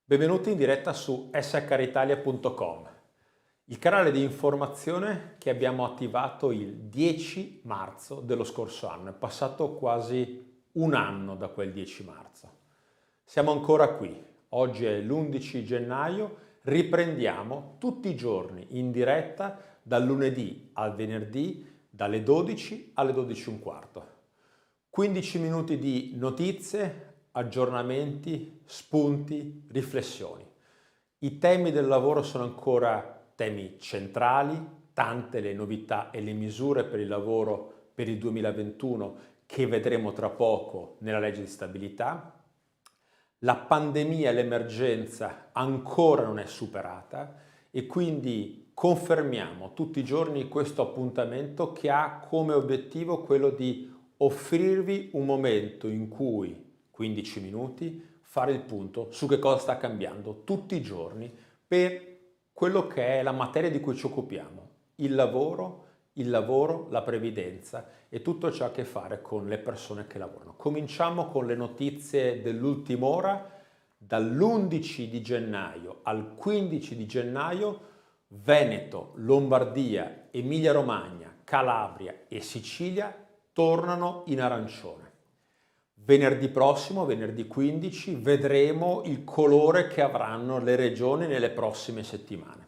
Benvenuti in diretta su shritalia.com, il canale di informazione che abbiamo attivato il 10 marzo dello scorso anno. È passato quasi un anno da quel 10 marzo. Siamo ancora qui. Oggi è l'11 gennaio, riprendiamo tutti i giorni in diretta dal lunedì al venerdì dalle 12 alle 12:15. 15 minuti di notizie, aggiornamenti, spunti, riflessioni. I temi del lavoro sono ancora temi centrali, tante le novità e le misure per il lavoro per il 2021 che vedremo tra poco nella legge di stabilità. La pandemia e l'emergenza ancora non è superata e quindi confermiamo tutti i giorni questo appuntamento che ha come obiettivo quello di offrirvi un momento in cui 15 minuti fare il punto su che cosa sta cambiando tutti i giorni per quello che è la materia di cui ci occupiamo, il lavoro, la previdenza e tutto ciò che ha a che fare con le persone che lavorano. Cominciamo con le notizie dell'ultima ora. Dall'11 di gennaio al 15 di gennaio Veneto, Lombardia, Emilia-Romagna, Calabria e Sicilia tornano in arancione. Venerdì prossimo, venerdì 15, vedremo il colore che avranno le regioni nelle prossime settimane.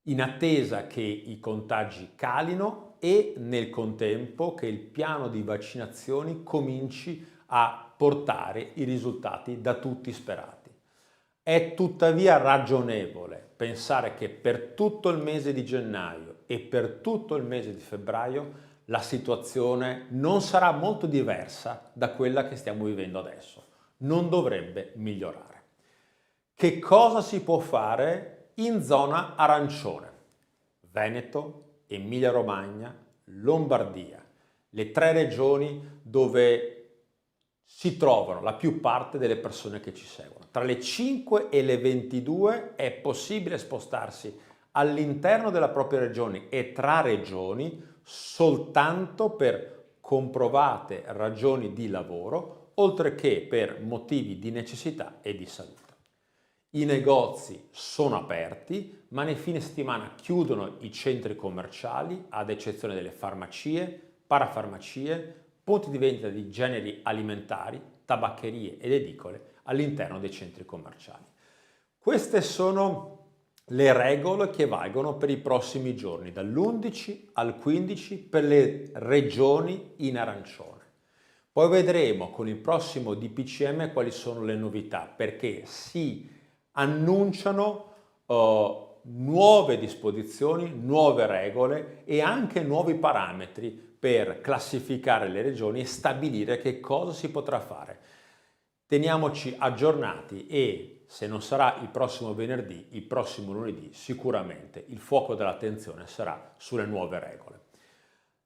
In attesa che i contagi calino e nel contempo che il piano di vaccinazioni cominci a portare i risultati da tutti sperati. È tuttavia ragionevole pensare che per tutto il mese di gennaio e per tutto il mese di febbraio la situazione non sarà molto diversa da quella che stiamo vivendo adesso. Non dovrebbe migliorare. Che cosa si può fare in zona arancione? Veneto, Emilia-Romagna, Lombardia, le tre regioni dove si trovano la più parte delle persone che ci seguono. Tra le 5 e le 22 è possibile spostarsi all'interno della propria regione e tra regioni soltanto per comprovate ragioni di lavoro, oltre che per motivi di necessità e di salute. I negozi sono aperti, ma nei fine settimana chiudono i centri commerciali, ad eccezione delle farmacie, parafarmacie, punti di vendita di generi alimentari, tabaccherie ed edicole all'interno dei centri commerciali. Queste sono le regole che valgono per i prossimi giorni, dall'11 al 15 per le regioni in arancione. Poi vedremo con il prossimo DPCM quali sono le novità, perché si annunciano nuove disposizioni, nuove regole e anche nuovi parametri per classificare le regioni e stabilire che cosa si potrà fare. Teniamoci aggiornati e se non sarà il prossimo venerdì, il prossimo lunedì, sicuramente il fuoco dell'attenzione sarà sulle nuove regole.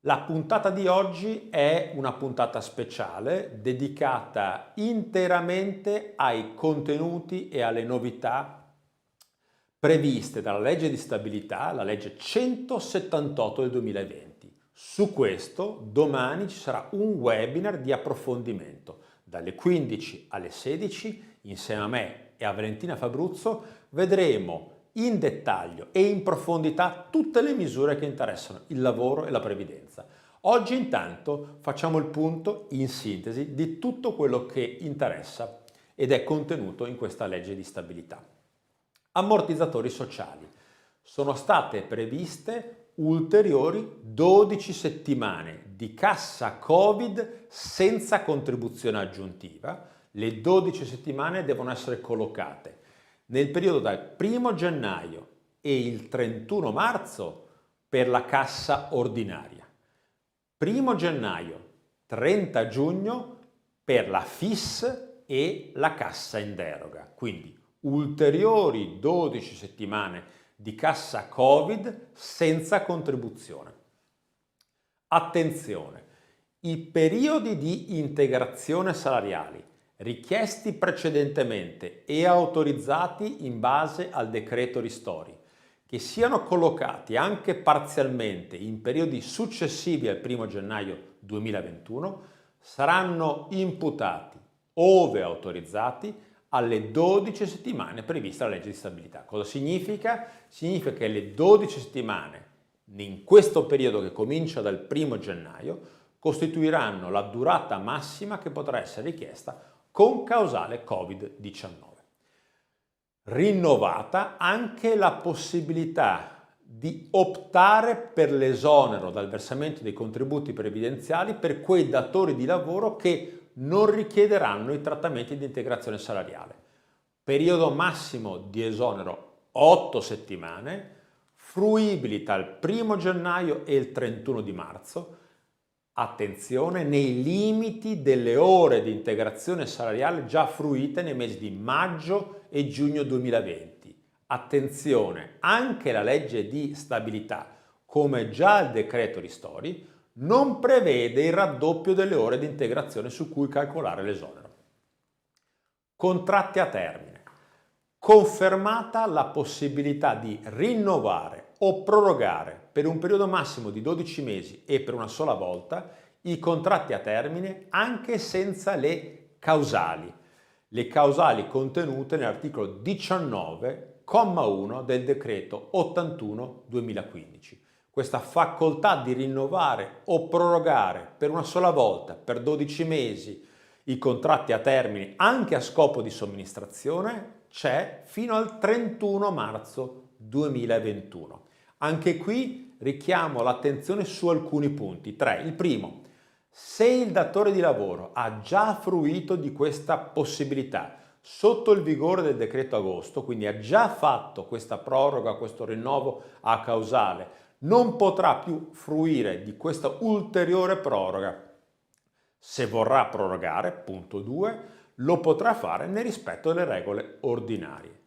La puntata di oggi è una puntata speciale dedicata interamente ai contenuti e alle novità previste dalla legge di stabilità, la legge 178 del 2020. Su questo domani ci sarà un webinar di approfondimento. Dalle 15 alle 16, insieme a me e a Valentina Fabruzzo, vedremo in dettaglio e in profondità tutte le misure che interessano il lavoro e la previdenza. Oggi intanto facciamo il punto in sintesi di tutto quello che interessa ed è contenuto in questa legge di stabilità. Ammortizzatori sociali. Sono state previste ulteriori 12 settimane di cassa Covid senza contribuzione aggiuntiva. Le 12 settimane devono essere collocate nel periodo dal 1 gennaio e il 31 marzo per la cassa ordinaria. 1 gennaio, 30 giugno per la FIS e la cassa in deroga. Quindi ulteriori 12 settimane di cassa Covid senza contribuzione. Attenzione, i periodi di integrazione salariali richiesti precedentemente e autorizzati in base al decreto ristori, che siano collocati anche parzialmente in periodi successivi al 1 gennaio 2021, saranno imputati, ove autorizzati, alle 12 settimane previste dalla legge di stabilità. Cosa significa? Significa che le 12 settimane in questo periodo che comincia dal 1 gennaio costituiranno la durata massima che potrà essere richiesta con causale Covid-19. Rinnovata anche la possibilità di optare per l'esonero dal versamento dei contributi previdenziali per quei datori di lavoro che non richiederanno i trattamenti di integrazione salariale. Periodo massimo di esonero 8 settimane, fruibili tra il 1 gennaio e il 31 di marzo, attenzione, nei limiti delle ore di integrazione salariale già fruite nei mesi di maggio e giugno 2020. Attenzione, anche la legge di stabilità, come già il decreto ristori, non prevede il raddoppio delle ore di integrazione su cui calcolare l'esonero. Contratti a termine. Confermata la possibilità di rinnovare o prorogare per un periodo massimo di 12 mesi e per una sola volta i contratti a termine anche senza le causali. Le causali contenute nell'articolo 19, comma 1 del decreto 81/2015. Questa facoltà di rinnovare o prorogare per una sola volta per 12 mesi i contratti a termine anche a scopo di somministrazione c'è fino al 31 marzo 2021. Anche qui richiamo l'attenzione su alcuni punti. 3. Il primo, se il datore di lavoro ha già fruito di questa possibilità sotto il vigore del decreto agosto, quindi ha già fatto questa proroga, questo rinnovo a causale, non potrà più fruire di questa ulteriore proroga. Se vorrà prorogare, punto 2, lo potrà fare nel rispetto delle regole ordinarie.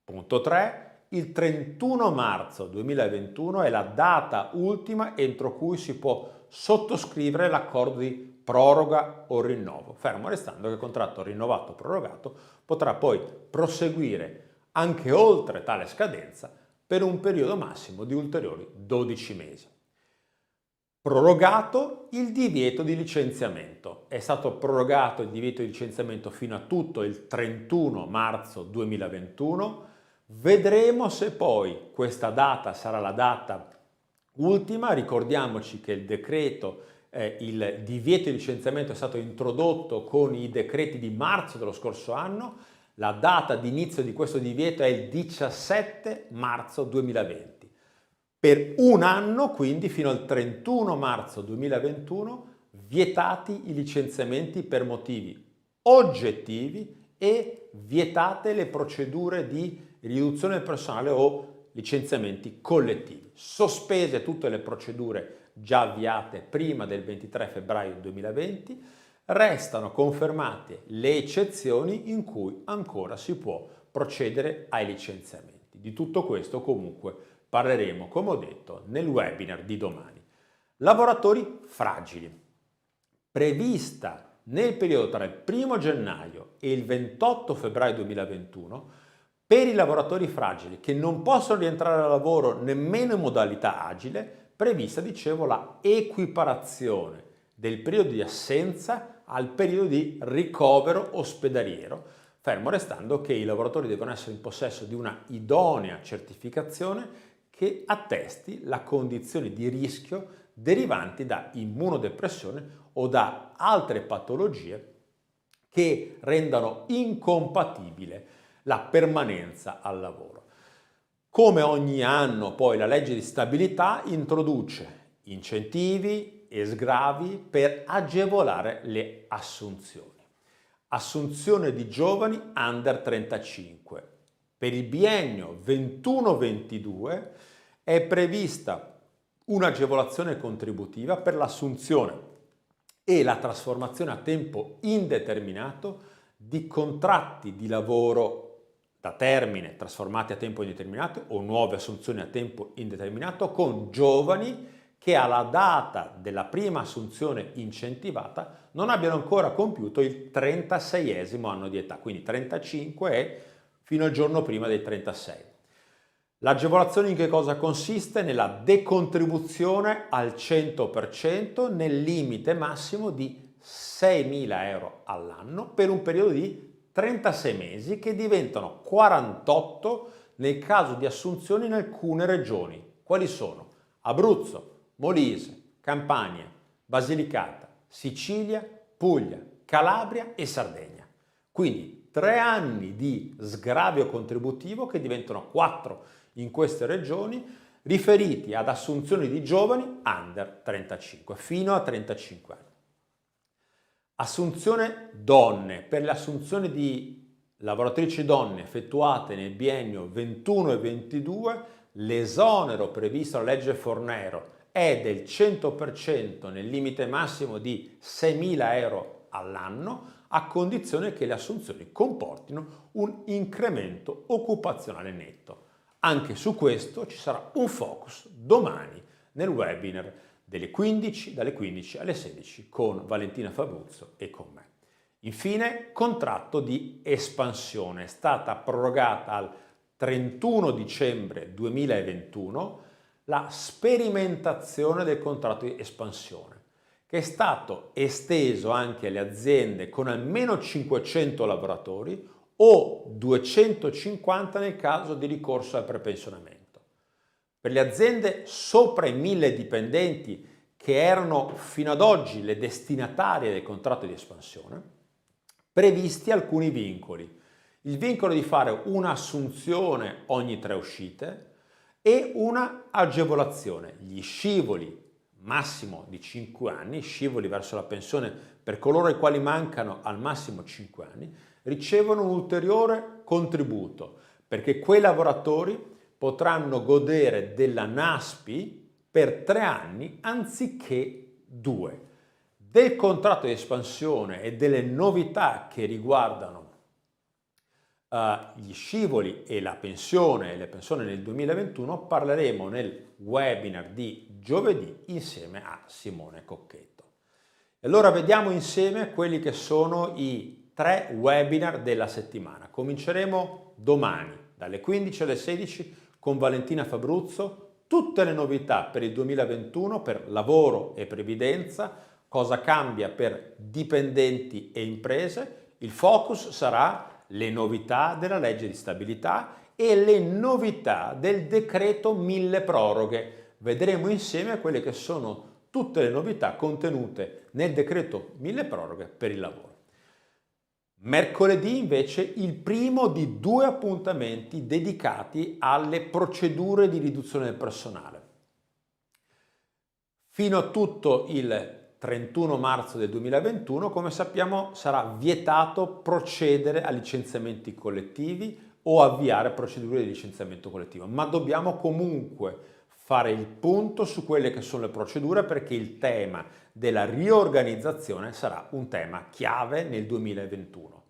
Punto 3. Il 31 marzo 2021 è la data ultima entro cui si può sottoscrivere l'accordo di proroga o rinnovo, fermo restando che il contratto rinnovato o prorogato potrà poi proseguire anche oltre tale scadenza per un periodo massimo di ulteriori 12 mesi. Prorogato il divieto di licenziamento. È stato prorogato il divieto di licenziamento fino a tutto il 31 marzo 2021. Vedremo se poi questa data sarà la data ultima. Ricordiamoci che il decreto, il divieto di licenziamento è stato introdotto con i decreti di marzo dello scorso anno. La data di inizio di questo divieto è il 17 marzo 2020. Per un anno, quindi fino al 31 marzo 2021, vietati i licenziamenti per motivi oggettivi e vietate le procedure di riduzione del personale o licenziamenti collettivi. Sospese tutte le procedure già avviate prima del 23 febbraio 2020, restano confermate le eccezioni in cui ancora si può procedere ai licenziamenti. Di tutto questo comunque parleremo, come ho detto, nel webinar di domani. Lavoratori fragili. Prevista nel periodo tra il 1 gennaio e il 28 febbraio 2021, per i lavoratori fragili che non possono rientrare al lavoro nemmeno in modalità agile, prevista, dicevo, la equiparazione del periodo di assenza al periodo di ricovero ospedaliero, fermo restando che i lavoratori devono essere in possesso di una idonea certificazione che attesti la condizione di rischio derivanti da immunodepressione o da altre patologie che rendano incompatibile la permanenza al lavoro. Come ogni anno poi la legge di stabilità introduce incentivi e sgravi per agevolare le assunzioni. Assunzione di giovani under 35. Per il biennio 21-22 è prevista un'agevolazione contributiva per l'assunzione e la trasformazione a tempo indeterminato di contratti di lavoro da termine trasformati a tempo indeterminato o nuove assunzioni a tempo indeterminato con giovani che alla data della prima assunzione incentivata non abbiano ancora compiuto il 36esimo anno di età, quindi 35 è fino al giorno prima dei 36. L'agevolazione in che cosa consiste? Nella decontribuzione al 100% nel limite massimo di 6.000 euro all'anno per un periodo di 36 mesi che diventano 48 nel caso di assunzioni in alcune regioni. Quali sono? Abruzzo, Molise, Campania, Basilicata, Sicilia, Puglia, Calabria e Sardegna. Quindi 3 anni di sgravio contributivo che diventano 4 in queste regioni, riferiti ad assunzioni di giovani under 35, fino a 35 anni. Assunzione donne. Per le assunzioni di lavoratrici donne effettuate nel biennio 21 e 22, l'esonero previsto dalla legge Fornero è del 100% nel limite massimo di 6.000 euro all'anno, a condizione che le assunzioni comportino un incremento occupazionale netto. Anche su questo ci sarà un focus domani nel webinar dalle 15 alle 16 con Valentina Fabruzzo e con me. Infine, contratto di espansione. È stata prorogata al 31 dicembre 2021 la sperimentazione del contratto di espansione, che è stato esteso anche alle aziende con almeno 500 lavoratori o 250 nel caso di ricorso al prepensionamento. Per le aziende sopra i 1.000 dipendenti, che erano fino ad oggi le destinatarie del contratto di espansione, previsti alcuni vincoli. Il vincolo di fare un'assunzione ogni 3 uscite e una agevolazione. Gli scivoli massimo di 5 anni, scivoli verso la pensione per coloro ai quali mancano al massimo 5 anni, ricevono un ulteriore contributo, perché quei lavoratori potranno godere della NASPI per 3 anni anziché 2. Del contratto di espansione e delle novità che riguardano gli scivoli e la pensione e le pensioni nel 2021 parleremo nel webinar di giovedì insieme a Simone Cocchetto. E allora vediamo insieme quelli che sono i 3 webinar della settimana. Cominceremo domani dalle 15 alle 16 con Valentina Fabruzzo, tutte le novità per il 2021 per lavoro e previdenza, cosa cambia per dipendenti e imprese. Il focus sarà le novità della legge di stabilità e le novità del decreto mille proroghe. Vedremo insieme quelle che sono tutte le novità contenute nel decreto mille proroghe per il lavoro. Mercoledì invece il primo di 2 appuntamenti dedicati alle procedure di riduzione del personale. Fino a tutto il 31 marzo del 2021, come sappiamo, sarà vietato procedere a licenziamenti collettivi o avviare procedure di licenziamento collettivo, ma dobbiamo comunque fare il punto su quelle che sono le procedure, perché il tema della riorganizzazione sarà un tema chiave nel 2021.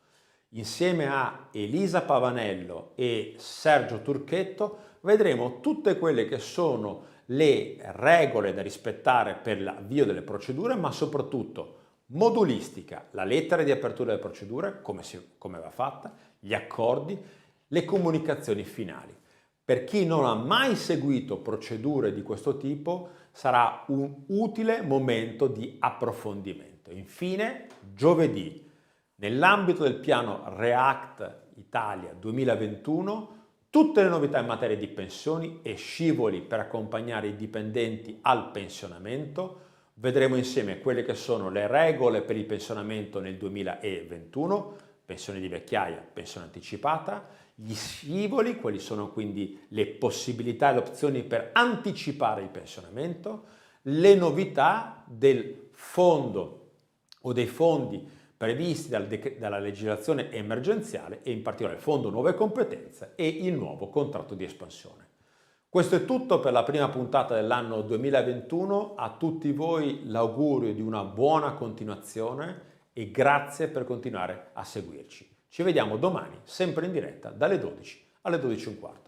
Insieme a Elisa Pavanello e Sergio Turchetto vedremo tutte quelle che sono le regole da rispettare per l'avvio delle procedure, ma soprattutto modulistica, la lettera di apertura delle procedure, come va fatta, gli accordi, le comunicazioni finali. Per chi non ha mai seguito procedure di questo tipo, sarà un utile momento di approfondimento. Infine, giovedì, nell'ambito del piano React Italia 2021, tutte le novità in materia di pensioni e scivoli per accompagnare i dipendenti al pensionamento. Vedremo insieme quelle che sono le regole per il pensionamento nel 2021, pensione di vecchiaia, pensione anticipata, gli scivoli, quali sono quindi le possibilità e le opzioni per anticipare il pensionamento, le novità del fondo o dei fondi previsti dalla legislazione emergenziale e in particolare il Fondo Nuove Competenze e il nuovo contratto di espansione. Questo è tutto per la prima puntata dell'anno 2021. A tutti voi l'augurio di una buona continuazione e grazie per continuare a seguirci. Ci vediamo domani, sempre in diretta, dalle 12 alle 12:15.